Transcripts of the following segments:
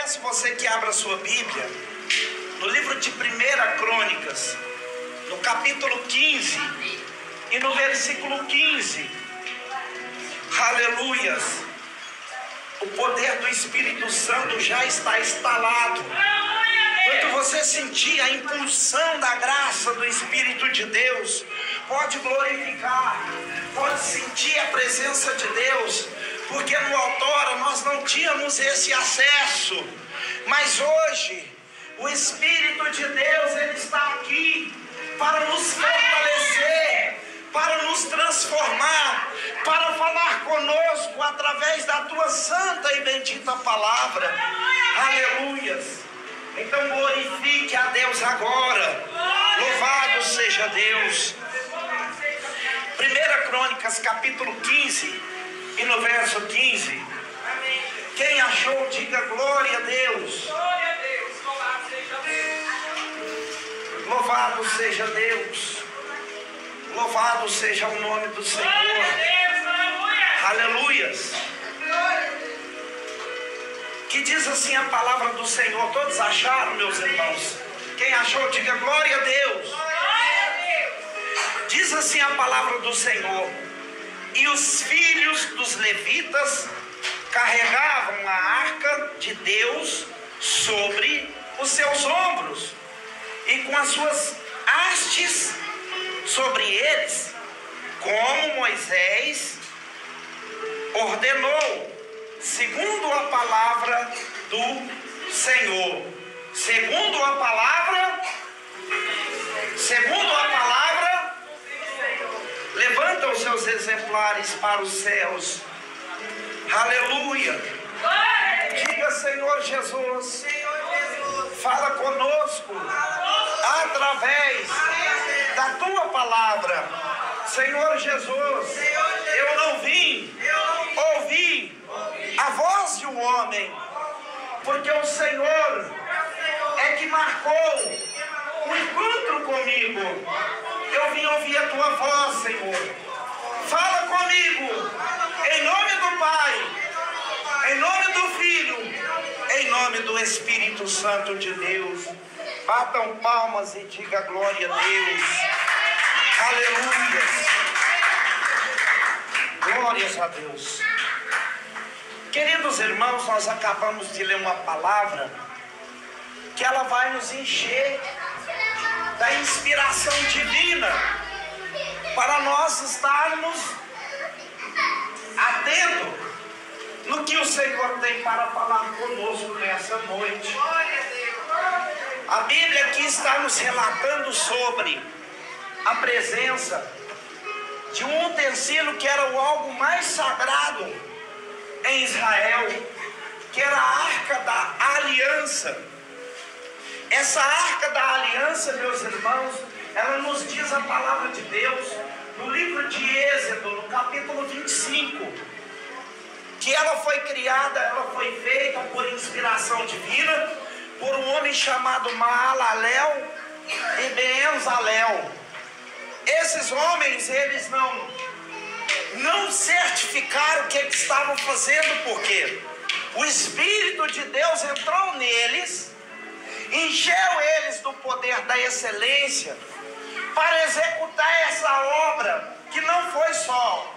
peço você que abra sua Bíblia no livro de 1 Crônicas, no capítulo 15 e no versículo 15. Aleluias! O poder do Espírito Santo já está instalado. Quando você sentir a impulsão da graça do Espírito de Deus, pode glorificar, pode sentir a presença de Deus, porque no outrora nós não tínhamos esse acesso, mas hoje o Espírito de Deus, ele está aqui para nos fortalecer, para nos transformar, para falar conosco através da tua santa e bendita palavra. Aleluias! Então glorifique a Deus agora. Louvado seja Deus. 1 Crônicas capítulo 15 e no verso 15. Quem achou, diga glória a Deus. Louvado seja Deus. Louvado seja o nome do Senhor. Aleluias. Que diz assim a palavra do Senhor. Todos acharam, meus irmãos? Quem achou, diga glória a Deus. Diz assim a palavra do Senhor: e os filhos dos levitas carregavam a arca de Deus sobre os seus ombros, e com as suas hastes sobre eles, como Moisés ordenou, segundo a palavra do Senhor. Segundo a palavra. Levanta os seus exemplares para os céus. Aleluia. Diga: Senhor Jesus, fala conosco através da tua palavra. Senhor Jesus, eu não vim ouvir a voz de um homem, porque o Senhor é que marcou o encontro comigo. Eu vim ouvir a tua voz, Senhor. Fala comigo, em nome do Pai, em nome do Filho, em nome do Espírito Santo de Deus. Batam palmas e diga glória a Deus. Aleluia. Glórias a Deus. Queridos irmãos, nós acabamos de ler uma palavra que ela vai nos encher da inspiração divina para nós estarmos atentos no que o Senhor tem para falar conosco nessa noite. A Bíblia aqui está nos relatando sobre a presença de um utensílio que era o algo mais sagrado em Israel, que era a Arca da Aliança. Essa Arca da Aliança, meus irmãos, ela nos diz a palavra de Deus no livro de Êxodo, no capítulo 25, que ela foi criada, ela foi feita por inspiração divina por um homem chamado Maalalel e Bezalel. Esses homens, eles não certificaram o que estavam fazendo, porque o Espírito de Deus entrou neles, encheu eles do poder da excelência para executar essa obra, que não foi só,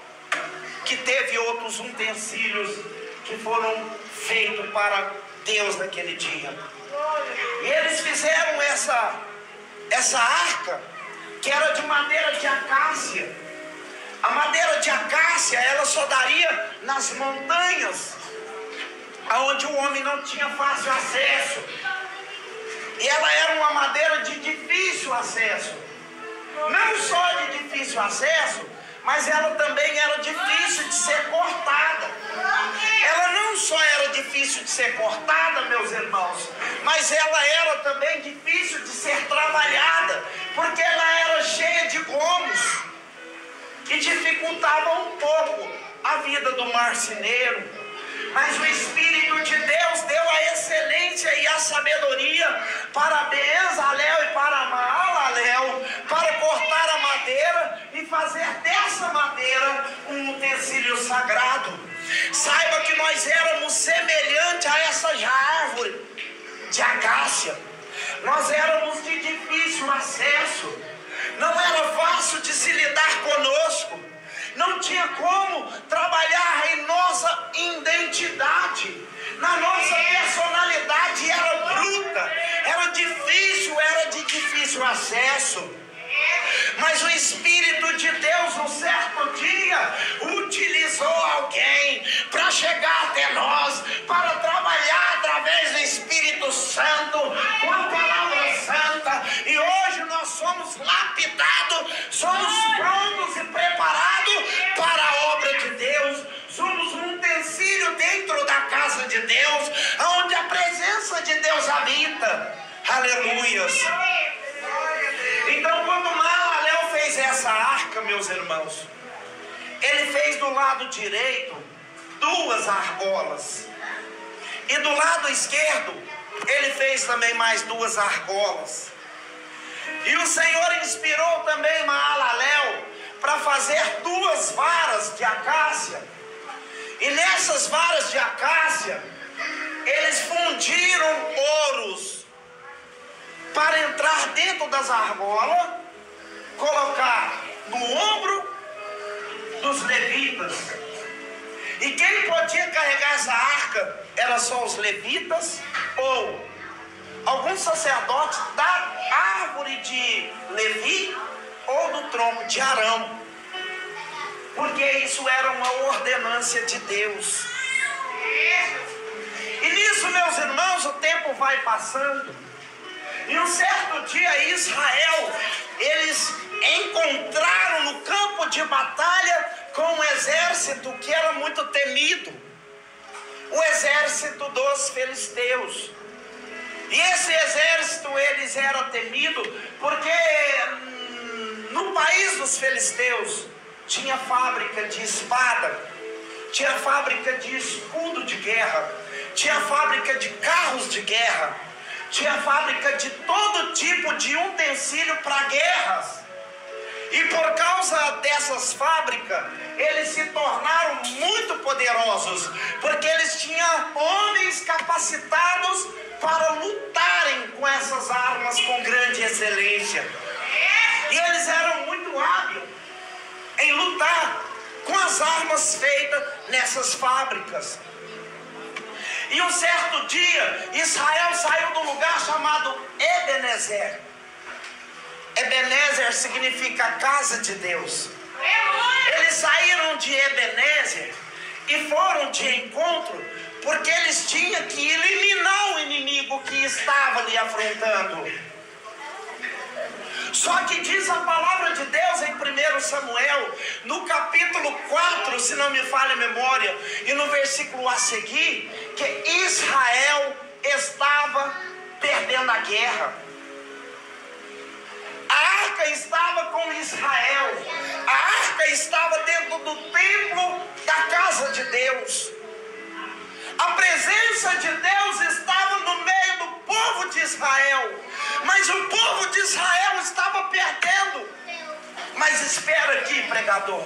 que teve outros utensílios que foram feitos para Deus naquele dia. E eles fizeram essa arca, que era de madeira de acácia. A madeira de acácia, ela só daria nas montanhas, aonde o homem não tinha fácil acesso. E ela era uma madeira de difícil acesso. Não só de difícil acesso, mas ela também era difícil de ser cortada. Ela não só era difícil de ser cortada, meus irmãos, mas ela era também difícil de ser trabalhada, porque ela era cheia de gomos, que dificultavam um pouco a vida do marceneiro. Mas o Espírito de Deus deu a excelência e a sabedoria para Bezalel e para Maalalel, para cortar a madeira e fazer dessa madeira um utensílio sagrado. Saiba que nós éramos semelhantes a essa árvore, de acácia. Nós éramos de difícil acesso. Não era fácil de se lidar conosco. Não tinha como trabalhar em nossa identidade. Na nossa personalidade era bruta, era de difícil acesso. Mas o Espírito de Deus, um certo dia, utilizou alguém para chegar até nós, para trabalhar através do Espírito Santo, com a palavra santa. E hoje nós somos lapidados, somos prontos e preparados para a obra de Deus. Somos um utensílio dentro da casa de Deus, onde a presença de Deus habita. Aleluias. Então, quando Mahalalel fez essa arca, meus irmãos, ele fez do lado direito 2 argolas, e do lado esquerdo ele fez também mais 2 argolas. E o Senhor inspirou também Mahalalel para fazer 2 varas de acácia. E nessas varas de acácia eles fundiram ouros para entrar dentro das argolas, colocar no ombro dos levitas. E quem podia carregar essa arca era só os levitas ou alguns sacerdotes da árvore de Levi ou do tronco de Arão, porque isso era uma ordenância de Deus. E nisso, meus irmãos, o tempo vai passando. E um certo dia Israel, eles encontraram no campo de batalha com um exército que era muito temido, o exército dos filisteus. E esse exército, eles era temido porque no país dos filisteus tinha fábrica de espada, tinha fábrica de escudo de guerra, tinha fábrica de carros de guerra, tinha fábrica de todo tipo de utensílio para guerras. E por causa dessas fábricas, eles se tornaram muito poderosos, porque eles tinham homens capacitados para lutarem com essas armas com grande excelência. E eles eram muito hábeis em lutar com as armas feitas nessas fábricas. E um certo dia, Israel saiu de um lugar chamado Ebenezer. Ebenezer significa casa de Deus. Eles saíram de Ebenezer e foram de encontro, porque eles tinham que eliminar o inimigo que estava lhe afrontando. Só que diz a palavra de Deus em 1 Samuel, no capítulo 4, se não me falha a memória, e no versículo a seguir, que Israel estava perdendo a guerra. A arca estava com Israel, a arca estava dentro do templo da casa de Deus. A presença de Deus estava no meio do povo de Israel, mas o povo de Israel estava perdendo. Mas espera aqui, pregador,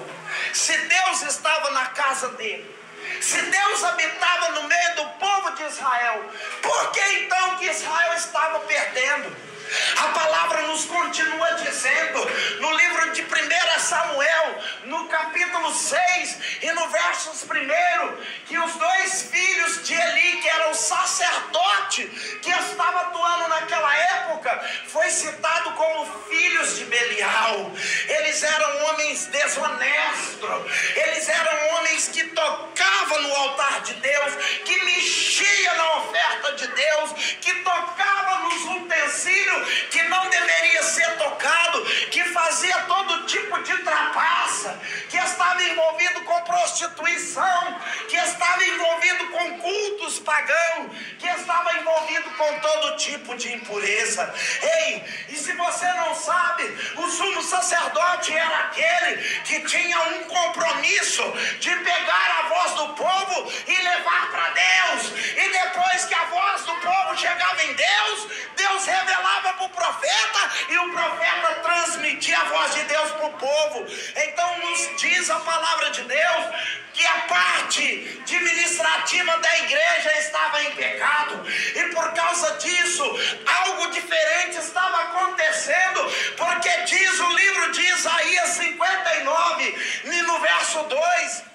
se Deus estava na casa dele, se Deus habitava no meio do povo de Israel, por que então que Israel estava perdendo? A palavra nos continua dizendo, no livro de 1 Samuel, no capítulo 6 e no versos 1, que os 2 filhos de Eli, que era o sacerdote que estava atuando naquela época, foi citado como filhos de Belial. Eles eram homens desonestos, eles eram homens que tocavam no altar de Deus, que mexiam na oferta de Deus, que tocavam nos utensílios que não deveria ser tocado, que fazia todo tipo de trapaça, que estava envolvido com prostituição, que estava envolvido com cultos pagãos, que estava envolvido com todo tipo de impureza. Ei, e se você não sabe, o sumo sacerdote era aquele que tinha um compromisso de pegar a voz do povo e levar para Deus, e depois que a voz do povo chegava em Deus, Deus revelava para o profeta, e o profeta transmitia a voz de Deus para o povo. Então nos diz a palavra de Deus que a parte de ministrar expectativa da igreja estava em pecado, e por causa disso, algo diferente estava acontecendo, porque diz o livro de Isaías 59, no verso 2,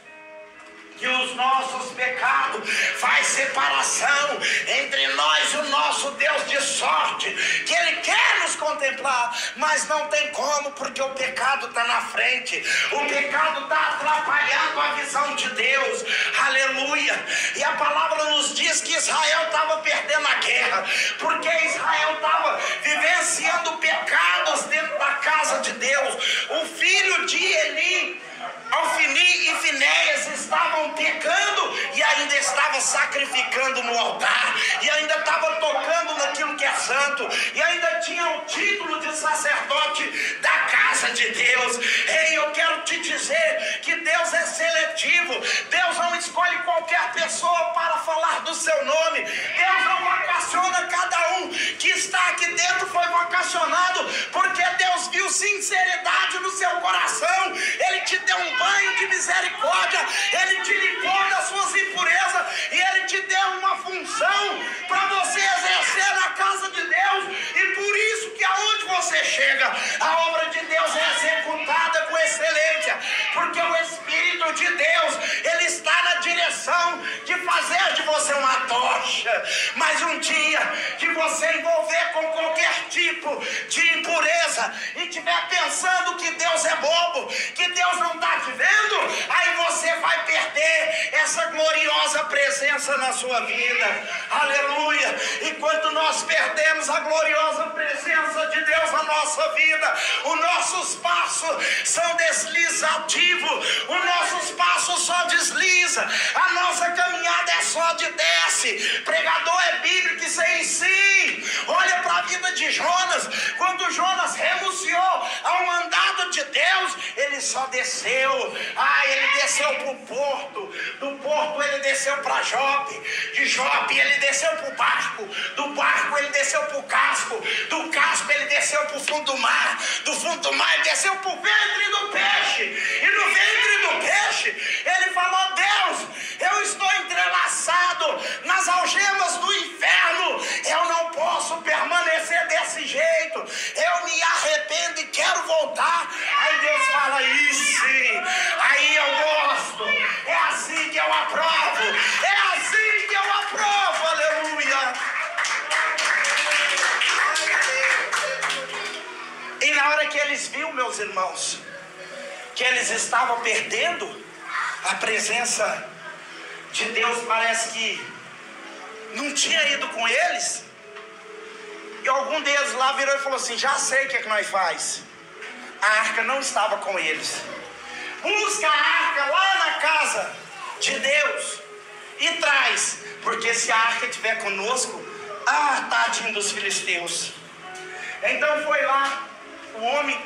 que os nossos pecados faz separação entre nós e o nosso Deus, de sorte que Ele quer nos contemplar, mas não tem como, porque o pecado está na frente, o pecado está atrapalhando a visão de Deus. Aleluia. E a palavra nos diz que Israel estava perdendo a guerra, porque Israel estava vivenciando pecados dentro da casa de Deus. O filho de Eli, Ofni e Finéias, estavam pecando e ainda estavam sacrificando no altar, e ainda estavam tocando naquilo que é santo, e ainda tinha o título de sacerdote da casa de Deus. Ei, eu quero te dizer que Deus é seletivo. Deus não escolhe qualquer pessoa para falar do seu nome. Deus não vocaciona cada um que está aqui dentro, foi vocacionado porque Deus viu sinceridade no seu coração. Ele te deu um banho de misericórdia, Ele te limpou das suas impurezas, e Ele te deu uma função para você exercer na casa de Deus. E por isso que aonde você chega, a obra de Deus é executada com excelência, porque o Espírito de Deus, Ele está na direção de fazer de você uma tocha. Mas um dia que você envolver com qualquer tipo de impureza e estiver pensando que Deus é bobo, que Deus não está te vendo, aí você vai perder essa gloriosa presença na sua vida. Aleluia. E quando nós perdemos a gloriosa presença de Deus na nossa vida, os nossos passos são deslizativos, os nossos passos só desliza, a nossa caminhada é só de desce. Pregador é bíblico, isso aí sim. Olha para a vida de Jonas. Quando Jonas renunciou ao mandado de Deus, ele só desceu. Ele desceu para o porto, do porto ele desceu para Jope, de Jope ele desceu para o barco, do barco ele desceu para o casco, do casco ele desceu para o fundo do mar mar ele desceu para o ventre do peixe, e no ventre do peixe ele falou: Deus, eu estou entrelaçado nas algemas do inferno, eu não posso permanecer desse jeito, eu me arrependo e quero voltar. Aí Deus fala: isso, aí eu gosto, é assim que eu aprovo, é assim que eu aprovo. Aleluia. E na hora que eles viram, meus irmãos, que eles estavam perdendo a presença de Deus, parece que não tinha ido com eles, e algum deles lá virou e falou assim: já sei o que nós faz. A arca não estava com eles, busca a arca lá na casa de Deus e traz, porque se a arca estiver conosco, tadinho dos filisteus. Então foi lá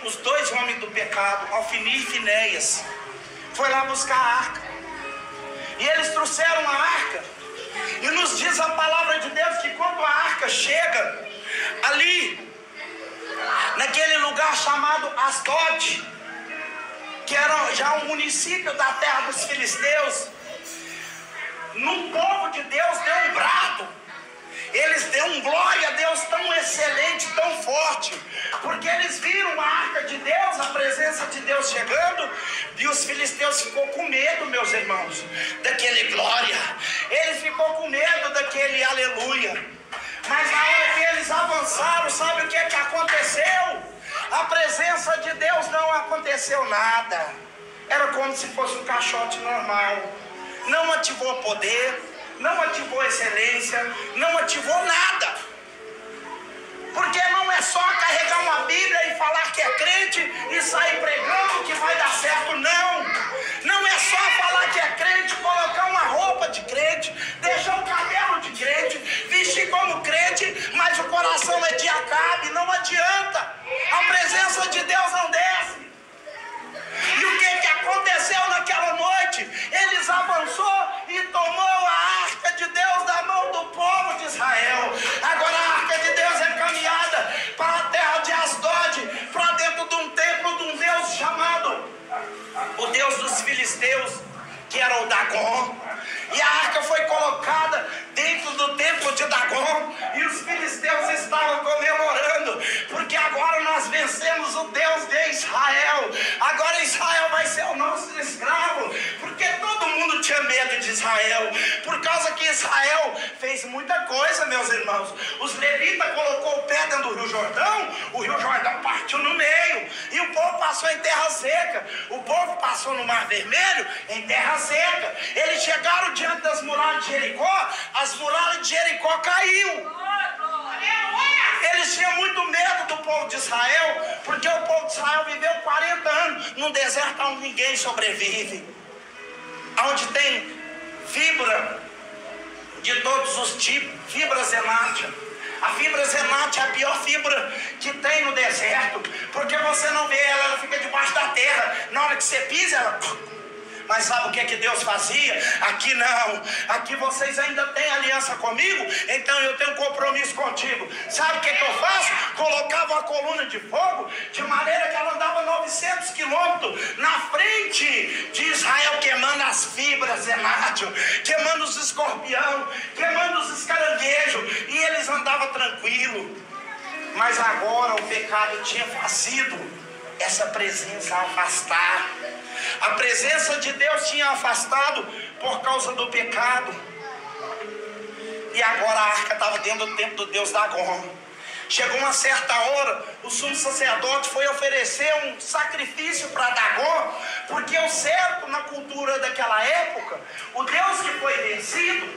os dois homens do pecado, Ofni e Finéias, foi lá buscar a arca, e eles trouxeram a arca, e nos diz a palavra de Deus que quando a arca chega ali naquele lugar chamado Asdod, que era já um município da terra dos filisteus, no povo de Deus deu um brado. Eles deu um glória a Deus tão excelente, tão forte, porque eles viram a arca de Deus, a presença de Deus chegando, e os filisteus ficou com medo, meus irmãos, daquele glória. Eles ficou com medo daquele aleluia. Mas na hora que eles avançaram, sabe o que aconteceu? A presença de Deus não aconteceu nada. Era como se fosse um caixote normal. Não ativou poder, não ativou excelência, não ativou nada. Porque não é só carregar uma Bíblia e falar que é crente e sair pregando que vai dar certo, não. Não é só falar que é crente, colocar uma roupa de crente, deixar o cabelo de crente, vestir como crente, mas o coração é de Acabe, não adianta. A presença de Deus não desce. E o que aconteceu naquela noite? Eles avançou e tomou a arca de Deus da mão do povo de Israel. Agora a arca de Deus é caminhada para a terra de Asdod, para dentro de um templo de um Deus chamado o Deus dos filisteus, que era o Dagon. E a arca foi colocada dentro do templo de Dagon, e os filisteus estavam comemorando, porque agora nós vencemos o Deus de Israel. Agora Israel vai ser o nosso escravo, porque todo mundo tinha medo de Israel, por causa que Israel fez muita coisa, meus irmãos. Os levitas colocou o pé dentro do Rio Jordão, o Rio Jordão partiu no meio, e o povo passou em terra seca. O povo passou no Mar Vermelho em terra seca. Eles chegaram diante das muralhas de Jericó, as muralhas de Jericó caiu. Eles tinham muito medo do povo de Israel, porque o povo de Israel viveu 40 anos num deserto onde ninguém sobrevive, onde tem fibra de todos os tipos, fibra zenátia. A fibra zenátia é a pior fibra que tem no deserto, porque você não vê ela, ela fica debaixo da terra. Na hora que você pisa, ela... Mas sabe o que Deus fazia? Aqui não. Aqui vocês ainda têm aliança comigo, então eu tenho um compromisso contigo. Sabe o que eu faço? Colocava uma coluna de fogo, de maneira que ela andava 900 quilômetros na frente de Israel, queimando as fibras zenátil, queimando os escorpião, queimando os escaranguejos, e eles andavam tranquilo. Mas agora o pecado tinha fazido essa presença afastar. A presença de Deus tinha afastado por causa do pecado. E agora a arca estava dentro do templo do Deus Dagon. Chegou uma certa hora, o sumo sacerdote foi oferecer um sacrifício para Dagon, porque o certo na cultura daquela época, o Deus que foi vencido,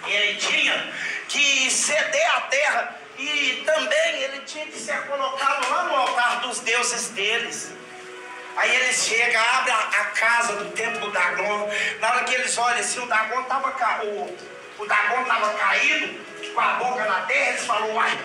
ele tinha que ceder a terra, e também ele tinha que ser colocado lá no altar dos deuses deles. Aí eles chegam, abrem a casa do templo do Dagon. Na hora que eles olham assim, o Dagon estava caído, com a boca na terra. Eles falam: uai,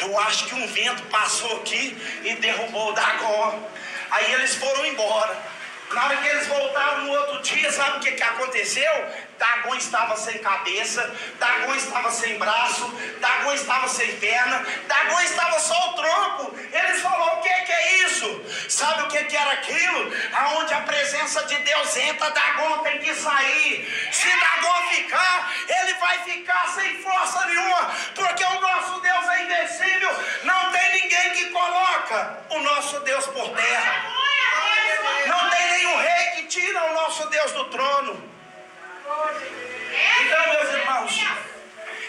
eu acho que um vento passou aqui e derrubou o Dagon. Aí eles foram embora. Na hora que eles voltaram no outro dia, sabe o que aconteceu? Dagon estava sem cabeça, Dagon estava sem braço, Dagon estava sem perna, Dagon estava só o tronco. Eles falaram: o que é isso? Sabe o que era aquilo? Aonde a presença de Deus entra, Dagon tem que sair. Se Dagon ficar, ele vai ficar sem força nenhuma, porque o nosso Deus é invencível. Não tem ninguém que coloca o nosso Deus por terra. Não tem nenhum rei que tira o nosso Deus do trono. Então, meus irmãos,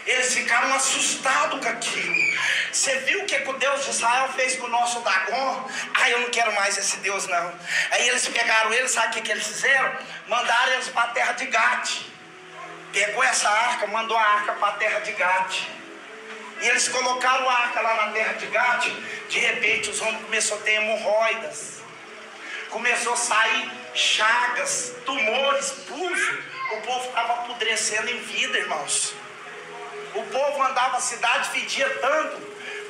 eles ficaram assustados com aquilo. Você viu o que o Deus de Israel fez com o nosso Dagon? Eu não quero mais esse Deus não. Aí eles pegaram ele, sabe o que eles fizeram? Mandaram eles para a terra de Gate. Pegou essa arca, mandou a arca para a terra de Gate. E eles colocaram a arca lá na terra de Gate. De repente os homens começaram a ter hemorroidas, começou a sair chagas, tumores, pulso. O povo estava apodrecendo em vida, irmãos. O povo andava, a cidade fedia tanto,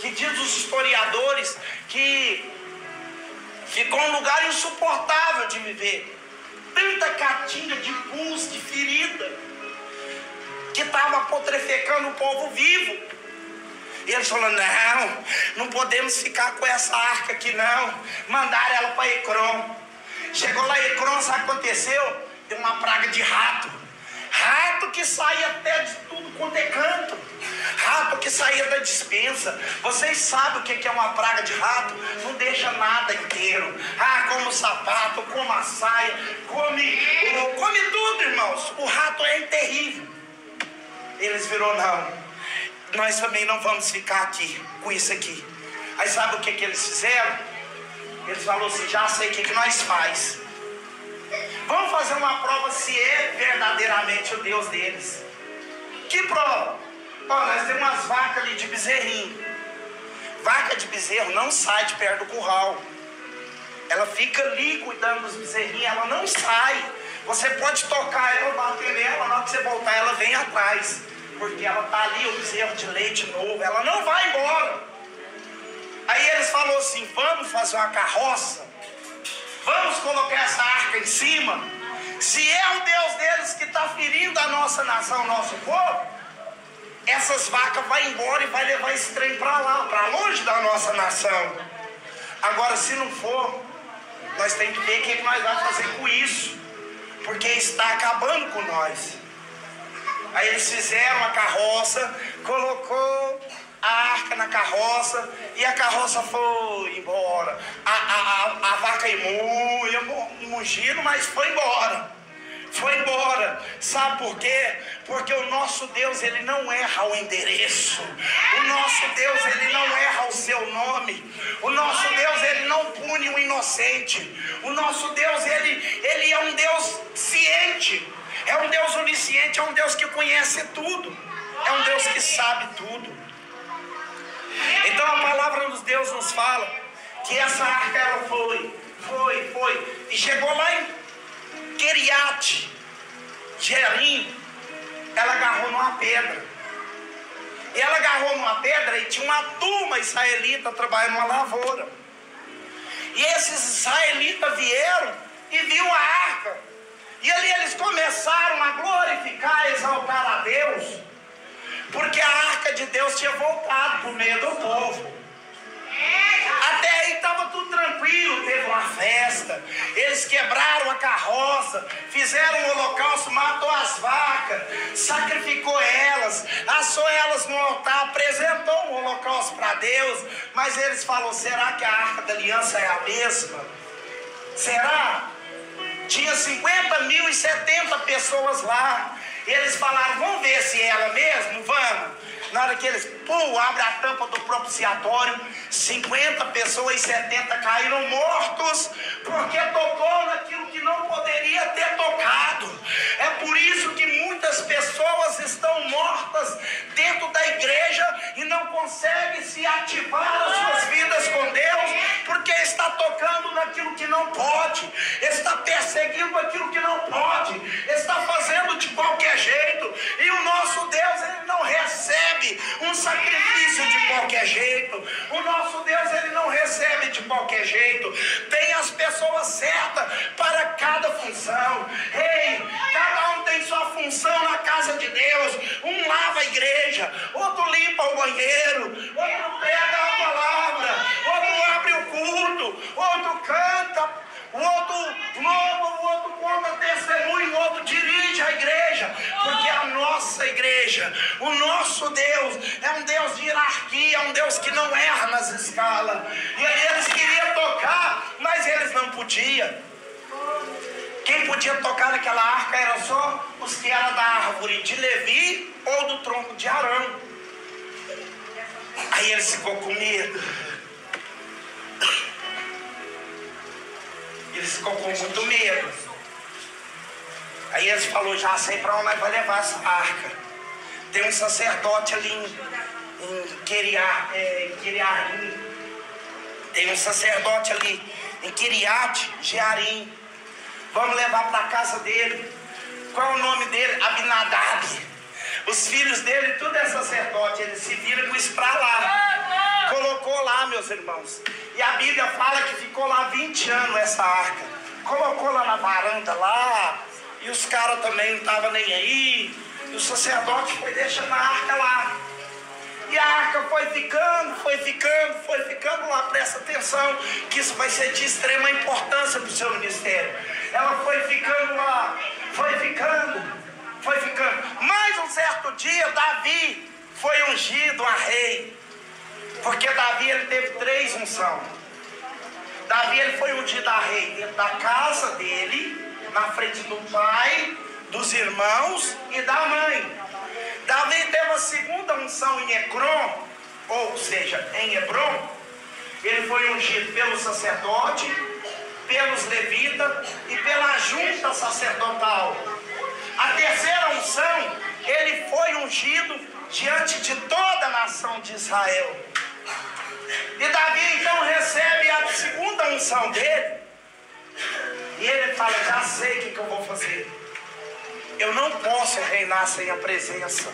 que diz os historiadores que ficou um lugar insuportável de viver. Tanta catinga de pus, de ferida, que estava putrefecando o povo vivo. E eles falaram: não podemos ficar com essa arca aqui não. Mandaram ela para Ecrom. Chegou lá em Ecrom, sabe o que aconteceu? Deu uma praga de rato. Rato que saía até de tudo quanto é canto. Rato que saía da despensa. Vocês sabem o que é uma praga de rato? Não deixa nada inteiro. Come o sapato, come a saia, come tudo, irmãos. O rato é terrível. Eles viram: não, nós também não vamos ficar aqui com isso aqui. Aí sabe o que eles fizeram? Eles falaram assim: já sei o que nós faz. Vamos fazer uma prova se é verdadeiramente o Deus deles. Que prova? Nós temos umas vacas ali de bezerrinho. Vaca de bezerro não sai de perto do curral. Ela fica ali cuidando dos bezerrinhos, ela não sai. Você pode tocar ela, bater nela, na hora que você voltar ela vem atrás. Porque ela está ali, o bezerro de leite novo, ela não vai embora. Aí eles falaram assim: vamos fazer uma carroça, vamos colocar essa arca em cima. Se é o Deus deles que está ferindo a nossa nação, o nosso povo, essas vacas vão embora e vai levar esse trem para lá, para longe da nossa nação. Agora, se não for, nós temos que ver o que nós vamos fazer com isso, porque está acabando com nós. Aí eles fizeram a carroça, colocou a arca na carroça e a carroça foi embora. A vaca ia mugindo, mas foi embora. Foi embora. Sabe por quê? Porque o nosso Deus, ele não erra o endereço. O nosso Deus, ele não erra o seu nome. O nosso Deus, ele não pune o inocente. O nosso Deus, ele é um Deus ciente. É um Deus onisciente, é um Deus que conhece tudo. É um Deus que sabe tudo. Então a palavra dos Deus nos fala que essa arca ela foi. E chegou lá em Queriate Jearim, ela agarrou numa pedra. E ela agarrou numa pedra e tinha uma turma israelita trabalhando numa lavoura. E esses israelitas vieram e viram a arca. E ali eles começaram a glorificar, a exaltar a Deus, porque a arca de Deus tinha voltado para o meio do povo. Até aí estava tudo tranquilo, teve uma festa, eles quebraram a carroça, fizeram um holocausto, matou as vacas, sacrificou elas, assou elas no altar, apresentou um holocausto para Deus. Mas eles falaram: será que a arca da aliança é a mesma? Será? Tinha 50.070 pessoas lá. Eles falaram: vamos ver se é ela mesmo, vamos. Na hora que eles abrem a tampa do propiciatório, 50 pessoas e 70 caíram mortos, porque tocou naquilo que não poderia ter tocado. É por isso que muitas pessoas estão mortas dentro da igreja e não conseguem se ativar as suas vidas com Deus, porque está tocando naquilo que não pode, está perseguindo aquilo que não pode, está fazendo de qualquer jeito. E o nosso Deus, ele não recebe um sacrifício de qualquer jeito. O nosso Deus, ele não recebe de qualquer jeito. Tem as pessoas certas para cada função. Ei, cada um tem sua função na casa de Deus. Um lava a igreja, outro limpa o banheiro, outro prega a palavra, outro abre o culto, outro canta, o outro louva, o outro conta testemunho, o outro dirige a igreja. Porque a nossa igreja, o nosso Deus, é um Deus de hierarquia, é um Deus que não erra nas escalas. E aí eles queriam tocar, mas eles não podiam. Quem podia tocar naquela arca era só os que eram da árvore de Levi ou do tronco de Arão. Aí eles ficou com medo. Eles ficou com muito medo. Aí eles falaram: já sei para onde nós vai levar essa arca. Tem um sacerdote ali em Queriarim. Tem um sacerdote ali em Queriate Jearim. Vamos levar para a casa dele. Qual é o nome dele? Abinadab. Os filhos dele, tudo é sacerdote. Eles se viram com isso para lá. Colocou lá, meus irmãos. E a Bíblia fala que ficou lá 20 anos essa arca. Colocou lá na varanda lá. E os caras também não estavam nem aí. E o sacerdote foi deixando a arca lá. E a arca foi ficando lá. Presta atenção, que isso vai ser de extrema importância para o seu ministério. Ela foi ficando lá. Foi ficando. Mas um certo dia, Davi foi ungido a rei. Porque Davi, ele teve 3 unções. Davi, ele foi ungido a rei dentro da casa dele, na frente do pai, dos irmãos e da mãe. Davi teve a segunda unção em Ecrom, ou seja, em Hebron. Ele foi ungido pelo sacerdote, pelos levitas e pela junta sacerdotal. A terceira unção, ele foi ungido diante de toda a nação de Israel. E Davi então recebe a segunda unção dele. E ele fala: já sei o que eu vou fazer. Eu não posso reinar sem a presença.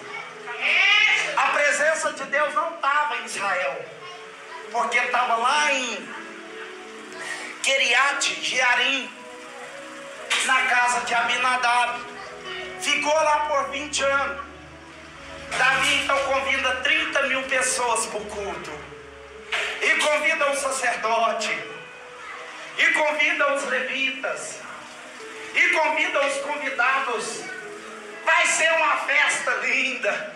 A presença de Deus não estava em Israel, porque estava lá em Queriate Jearim, na casa de Abinadab. Ficou lá por 20 anos. Davi então convida 30.000 pessoas para o culto. E convida o sacerdote. E convida os levitas. E convida os convidados. Vai ser uma festa linda.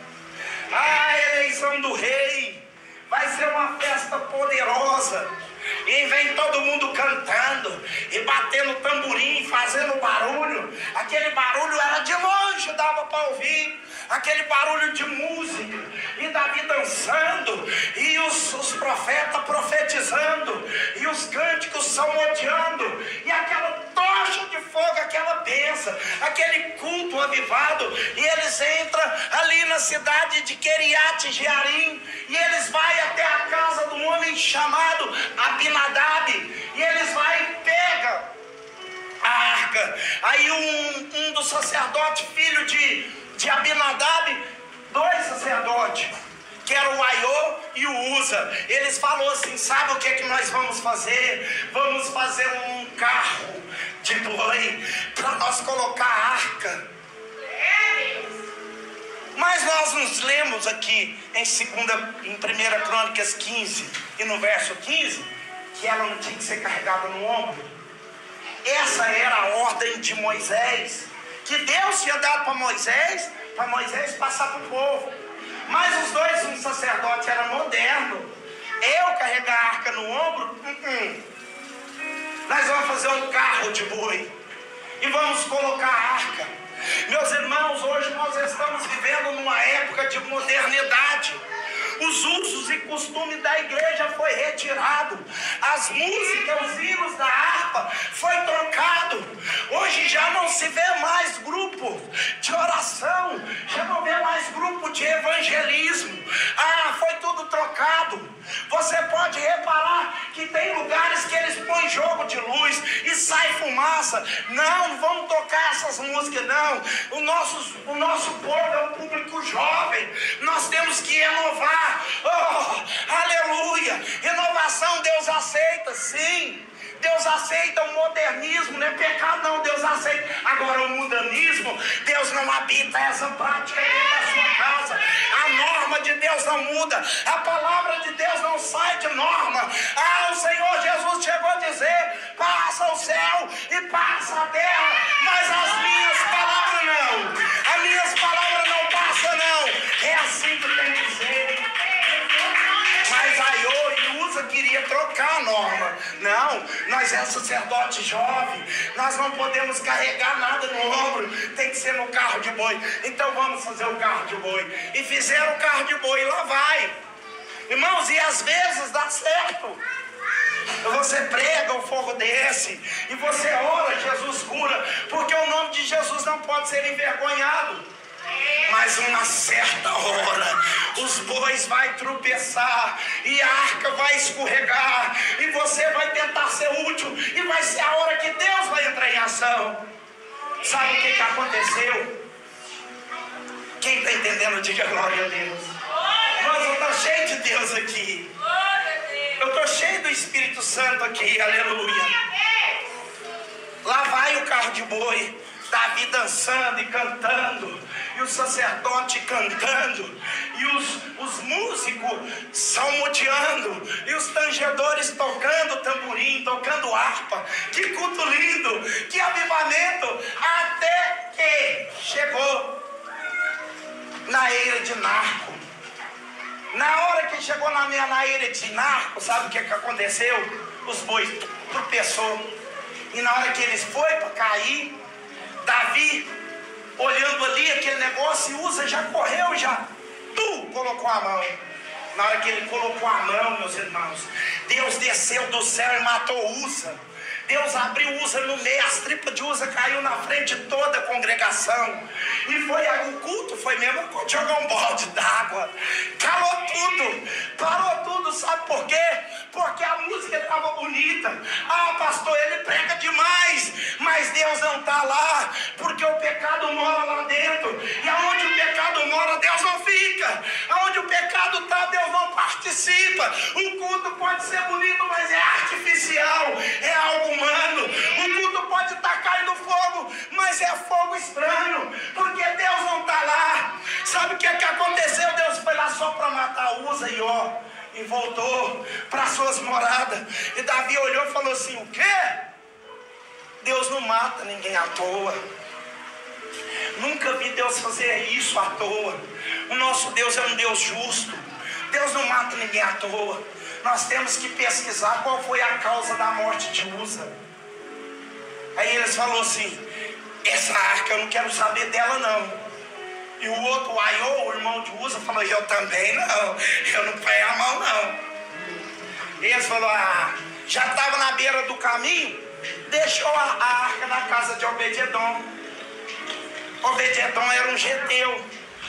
A eleição do rei vai ser uma festa poderosa. E vem todo mundo cantando e batendo tamborim, fazendo barulho. Aquele barulho era de longe, dava para ouvir. Aquele barulho de música. E Davi dançando. E os profetas profetizando. E os cânticos salmodiando. E aquela tocha de fogo, aquela benção. Aquele culto avivado. E eles entram ali na cidade de Queriate Jearim. E eles vão até a casa de um homem chamado Abinadab. E eles vão e pegam a arca. Aí um dos sacerdotes, filho de Abinadab, dois sacerdotes, que era o Aiô e o Uza, eles falaram assim: sabe o que nós vamos fazer? Vamos fazer um carro de boi para nós colocar a arca. Mas nós nos lemos aqui em 1 Crônicas 15 e no verso 15 que ela não tinha que ser carregada no ombro. Essa era a ordem de Moisés, que Deus tinha dado para Moisés passar para o povo. Mas os dois, um sacerdote era moderno. Eu carregar a arca no ombro, nós vamos fazer um carro de boi e vamos colocar a arca. Meus irmãos, hoje nós estamos vivendo numa época de modernidade. Os usos e costumes da igreja foi retirado. As músicas, os hinos da harpa foi trocado. Hoje já não se vê mais grupo de oração, já não vê mais grupo de evangelismo. Foi tudo trocado. Você pode reparar que tem lugares que eles põem jogo de luz e sai fumaça. Não vamos tocar essas músicas, não. O nosso povo é um público jovem. Nós temos que renovar. Oh, aleluia! Renovação Deus aceita, sim. Deus aceita o modernismo, não é pecado não, Deus aceita. Agora o mundanismo, Deus não habita essa prática dentro da sua casa. A norma de Deus não muda, a palavra de Deus não sai de norma. O Senhor Jesus chegou a dizer: passa o céu e passa a terra, mas as minhas palavras não. As minhas palavras não passam não. É assim que tem que ser. Mas Aiô e Uza queria trocar a norma. Não, nós é sacerdote jovem, nós não podemos carregar nada no ombro, tem que ser no carro de boi. Então vamos fazer o carro de boi. E fizeram o carro de boi, e lá vai. Irmãos, e às vezes dá certo. Você prega, o fogo desce, e você ora, Jesus cura, porque o nome de Jesus não pode ser envergonhado. Mas uma certa hora os bois vai tropeçar e a arca vai escorregar e você vai tentar ser útil e vai ser a hora que Deus vai entrar em ação. Sabe o que aconteceu? Quem está entendendo, diga glória a Deus. Mas eu estou cheio de Deus aqui. Eu estou cheio do Espírito Santo aqui, aleluia. Lá vai o carro de boi, Davi dançando e cantando, e o sacerdote cantando, e os músicos salmodiando, e os tangedores tocando tamborim, tocando harpa. Que culto lindo, que avivamento, até que chegou na eira de Narco. Na hora que chegou na eira de Narco, sabe o que aconteceu? Os bois tropeçou, e na hora que eles foram para cair, Davi, olhando ali aquele negócio, e Uza já correu, colocou a mão. Na hora que ele colocou a mão, meus irmãos, Deus desceu do céu e matou Uza. Deus abriu Uza no meio, as tripas de Uza caiu na frente de toda a congregação. E o culto foi mesmo quando jogar um balde d'água. Calou tudo, parou tudo, sabe por quê? Porque a música estava bonita. Pastor, ele prega demais, mas Deus não está lá, porque o pecado mora lá dentro. E aonde o pecado mora, Deus não fica. Aonde o pecado está, Deus não participa. O culto pode ser bonito, mas é artificial, é algo humano. O culto pode estar caindo fogo, mas é fogo estranho, porque Deus não está lá. Sabe o que aconteceu? Deus foi lá só para matar Uza e voltou para suas moradas. E Davi olhou e falou assim: o quê? Deus não mata ninguém à toa. Nunca vi Deus fazer isso à toa. O nosso Deus é um Deus justo. Deus não mata ninguém à toa. Nós temos que pesquisar qual foi a causa da morte de Uza. Aí eles falaram assim: essa arca eu não quero saber dela não. E o outro, o Aiô, o irmão de Uza, falou: eu também não, eu não ponho a mão não. E eles falaram: já estava na beira do caminho, deixou a arca na casa de Obed-edom. Obed-edom era um geteu.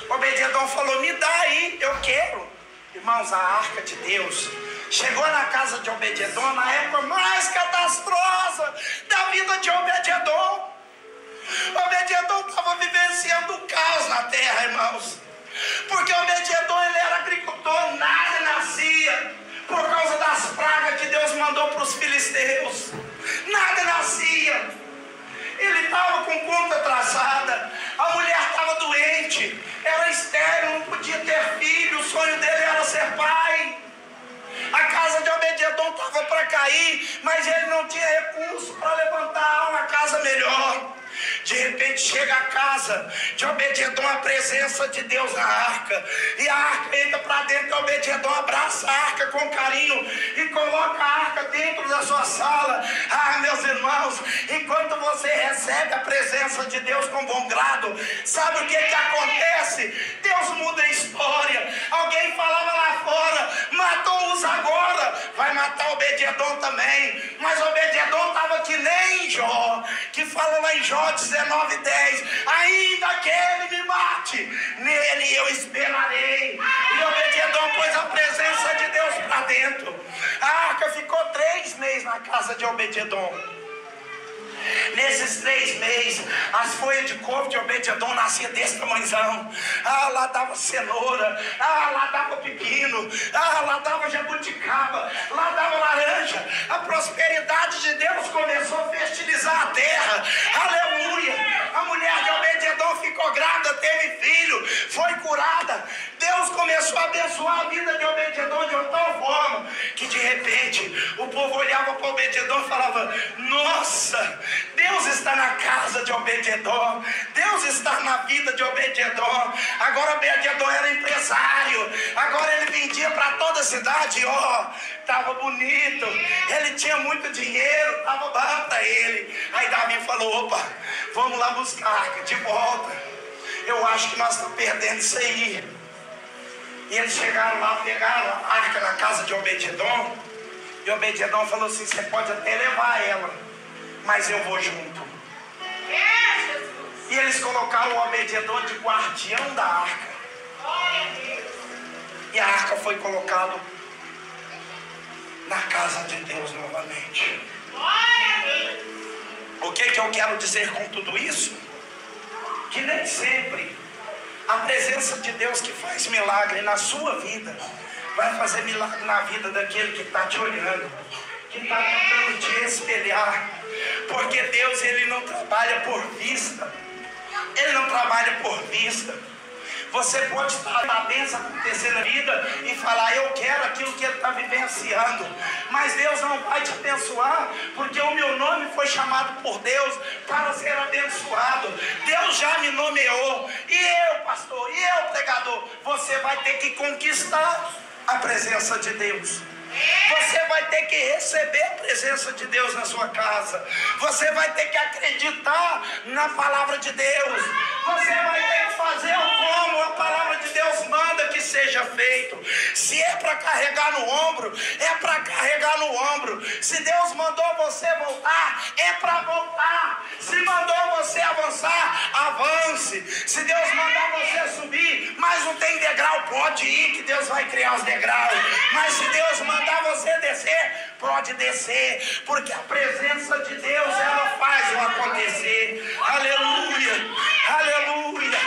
Obed-edom falou: me dá aí, eu quero. Irmãos, a arca de Deus chegou na casa de Obed-edom na época mais catastrófica da vida de Obed-edom. Obed-edom estava vivenciando o caos na terra, irmãos. Porque Obed-edom, ele era agricultor, nada nascia. Por causa das pragas que Deus mandou para os filisteus, nada nascia. Ele estava com conta atrasada. A mulher estava doente, era estéril, não podia ter filho. O sonho dele era ser pai. A casa de Obed-edom estava para cair, mas ele não tinha recurso para levantar uma casa melhor. De repente chega a casa de Obed-edom, a presença de Deus na arca. E a arca entra para dentro, e Obed-edom abraça a arca com carinho e coloca a arca dentro da sua sala. Ah, meus irmãos, enquanto você recebe a presença de Deus com bom grado, sabe o que acontece? Deus muda a história. Alguém falava lá fora: matou Uza agora, vai matar Obed-edom também. Mas Obed-edom estava que nem Jó, que fala lá em Jó 19:10: ainda que ele me mate, nele eu esperarei. E Obed-edom pôs a presença de Deus para dentro. A arca ficou 3 meses na casa de Obed-edom. Nesses 3 meses, as folhas de couve de Obed-edom nasciam desse tamanhozão. Ah, lá dava cenoura. Ah, lá dava pepino. Ah, lá dava jabuticaba. Lá dava laranja. A prosperidade de Deus começou a fertilizar a terra. Aleluia. A mulher de Obed-edom ficou grávida, teve filho, foi curada. Deus começou a abençoar a vida de Obed-edom de uma tal forma que de repente o povo olhava para Obed-edom e falava: nossa, Deus está na casa de Obed-edom, Deus está na vida de Obed-edom. Agora Obed-edom era empresário, agora ele vendia para toda a cidade. Estava bonito, ele tinha muito dinheiro, estava bom para ele. Aí Davi falou: opa, vamos lá buscar a arca de volta. Eu acho que nós estamos perdendo isso aí. E eles chegaram lá, pegaram a arca na casa de Obed-edom. E Obed-edom falou assim: você pode até levar ela, mas eu vou junto. E eles colocaram o Obed-edom de guardião da arca. E a arca foi colocada na casa de Deus novamente. O que eu quero dizer com tudo isso? Que nem sempre a presença de Deus que faz milagre na sua vida vai fazer milagre na vida daquele que está te olhando, que está tentando te espelhar. Porque Deus, ele não trabalha por vista. Ele não trabalha por vista. Você pode estar na bênção acontecer na vida e falar: eu quero aquilo que ele está vivenciando. Mas Deus não vai te abençoar, porque o meu nome foi chamado por Deus para ser abençoado. Deus já me nomeou. E eu, pastor, e eu, pregador, você vai ter que conquistar a presença de Deus. Você vai ter que receber a presença de Deus na sua casa. Você vai ter que acreditar na palavra de Deus. Você vai ter que fazer como a palavra de Deus manda que seja feito. Se é para carregar no ombro, é para carregar no ombro. Se Deus mandou você voltar, é para voltar. Se mandou você avançar, avance. Se Deus mandar você subir, mas não tem degrau, pode ir, que Deus vai criar os degraus. Mas se Deus mandar você descer, pode descer, porque a presença de Deus, ela faz o acontecer. Aleluia, aleluia,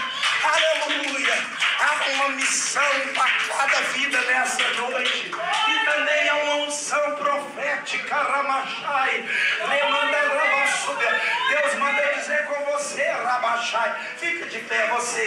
aleluia. Há uma missão para cada vida nessa noite, e também há uma unção profética. Ramachai, Deus manda dizer com você, Ramachai, fica de pé, você,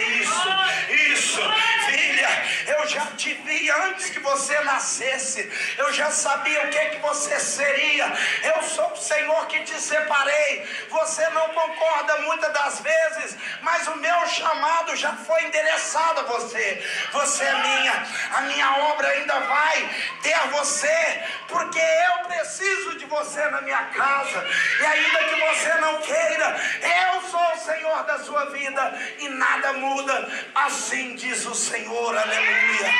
isso, filha, eu já te vi antes que você nascesse. Eu já sabia o que você seria. Eu sou o Senhor que te separei. Você não concorda muitas das vezes, mas o meu chamado já foi endereçado a você. Você é minha. A minha obra ainda vai ter você, porque eu preciso de você na minha casa. E ainda que você não queira, eu sou o Senhor da sua vida e nada muda. Assim diz o Senhor. Aleluia.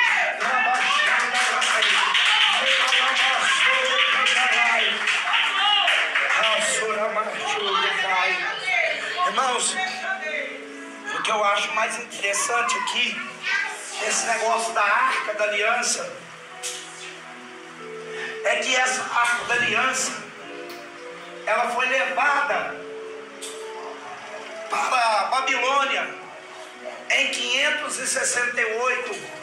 Irmãos, o que eu acho mais interessante aqui, esse negócio da Arca da Aliança, é que essa Arca da Aliança, ela foi levada para a Babilônia em 568,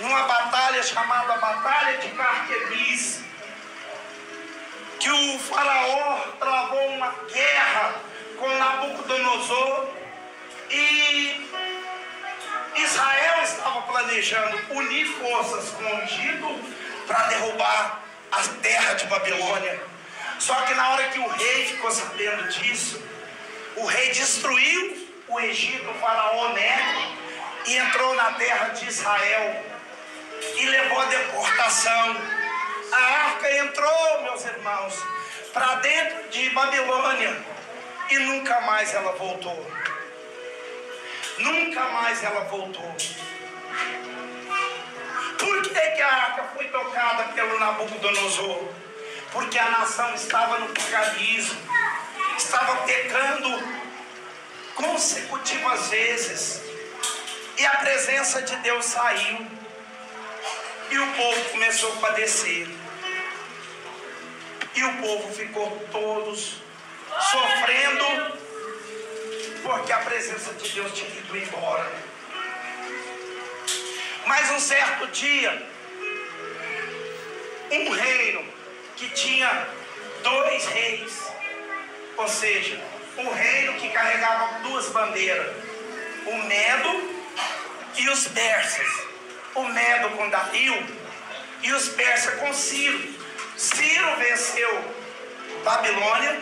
numa batalha chamada Batalha de Carquemis, que o faraó travou uma guerra com Nabucodonosor, e Israel estava planejando unir forças com o Egito para derrubar a terra de Babilônia. Só que na hora que o rei ficou sabendo disso, o rei destruiu o Egito, o faraó Neco, e entrou na terra de Israel e levou a deportação. A arca entrou, meus irmãos, para dentro de Babilônia e nunca mais ela voltou. Nunca mais ela voltou. Por que a arca foi tocada pelo Nabucodonosor? Porque a nação estava no paganismo, estava pecando consecutivas vezes, e a presença de Deus saiu, e o povo começou a padecer, e o povo ficou todos sofrendo, porque a presença de Deus tinha ido embora. Mas um certo dia, um reino que tinha 2 reis, ou seja, um reino que carregava 2 bandeiras, o Medo e os persas. O Medo com Dario e os persas com Ciro. Ciro venceu Babilônia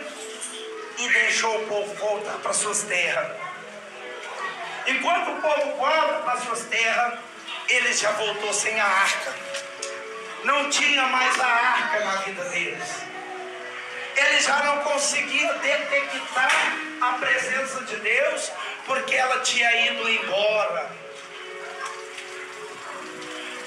e deixou o povo voltar para suas terras. Enquanto o povo volta para suas terras, ele já voltou sem a arca. Não tinha mais a arca na vida deles. Ele já não conseguia detectar a presença de Deus, porque ela tinha ido embora.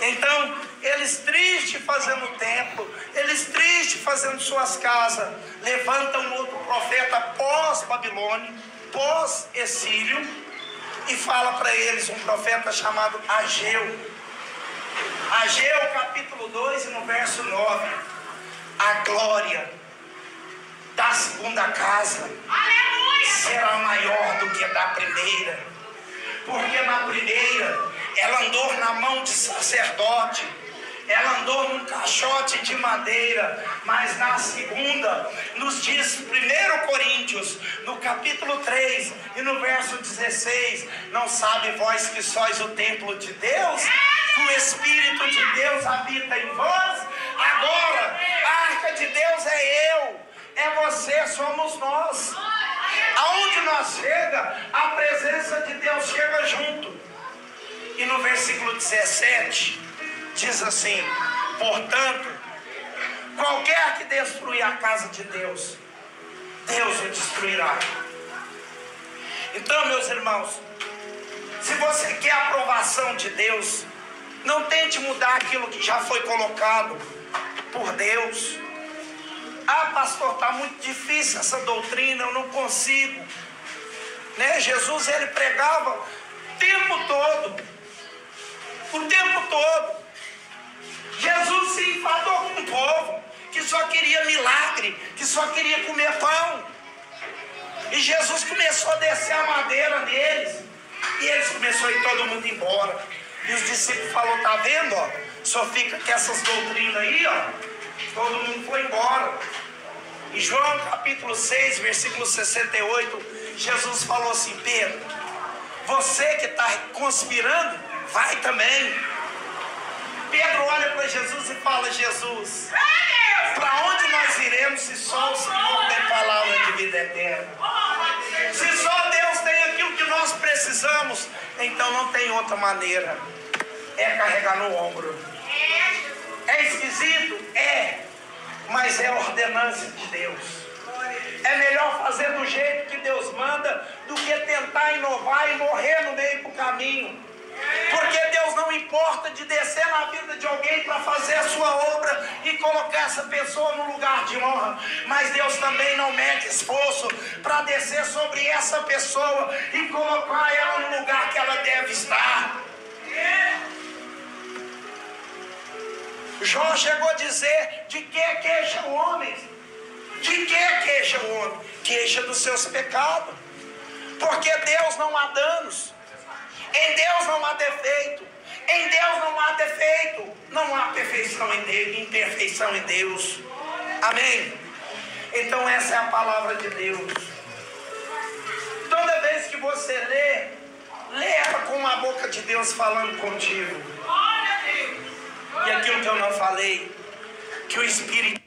Então, eles tristes fazendo o templo, eles tristes fazendo suas casas, levantam outro profeta pós-Babilônia, pós-exílio, e fala para eles, um profeta chamado Ageu. Ageu, capítulo 2, no verso 9. A glória da segunda casa será maior do que a da primeira, porque na primeira ela andou na mão de sacerdote, ela andou num caixote de madeira, mas na segunda, nos diz 1 Coríntios, no capítulo 3 e no verso 16, não sabe vós que sois o templo de Deus, que o Espírito de Deus habita em vós? Agora, a arca de Deus é eu, é você, somos nós. Aonde nós chega, a presença de Deus chega junto. E no versículo 17, diz assim: portanto, qualquer que destruir a casa de Deus, Deus o destruirá. Então, meus irmãos, se você quer a aprovação de Deus, não tente mudar aquilo que já foi colocado por Deus. Ah, pastor, está muito difícil essa doutrina, eu não consigo. Né? Jesus, ele pregava o tempo todo. O tempo todo. Jesus se enfadou com o povo que só queria milagre, que só queria comer pão. E Jesus começou a descer a madeira neles, e eles começaram a ir todo mundo embora. E os discípulos falaram: tá vendo, ó, só fica com essas doutrinas aí, ó. Todo mundo foi embora. Em João capítulo 6, versículo 68, Jesus falou assim: Pedro, você que está conspirando, vai também. Pedro olha para Jesus e fala: Jesus, para onde nós iremos se só o Senhor tem palavra de vida eterna? Se só Deus tem aquilo que nós precisamos, então não tem outra maneira. É carregar no ombro. É esquisito? É. Mas é ordenança de Deus. É melhor fazer do jeito que Deus manda do que tentar inovar e morrer no meio do caminho. Porque Deus não importa de descer na vida de alguém para fazer a sua obra e colocar essa pessoa no lugar de honra. Mas Deus também não mede esforço para descer sobre essa pessoa e colocar ela no lugar que ela deve estar. Jó chegou a dizer: de que queixa o homem? De que queixa o homem? Queixa dos seus pecados. Porque Deus não há danos. Em Deus não há defeito. Em Deus não há defeito. Não há perfeição em Deus, imperfeição em Deus. Amém? Então essa é a palavra de Deus. Toda vez que você lê ela com a boca de Deus falando contigo. E aquilo que eu não falei, que o Espírito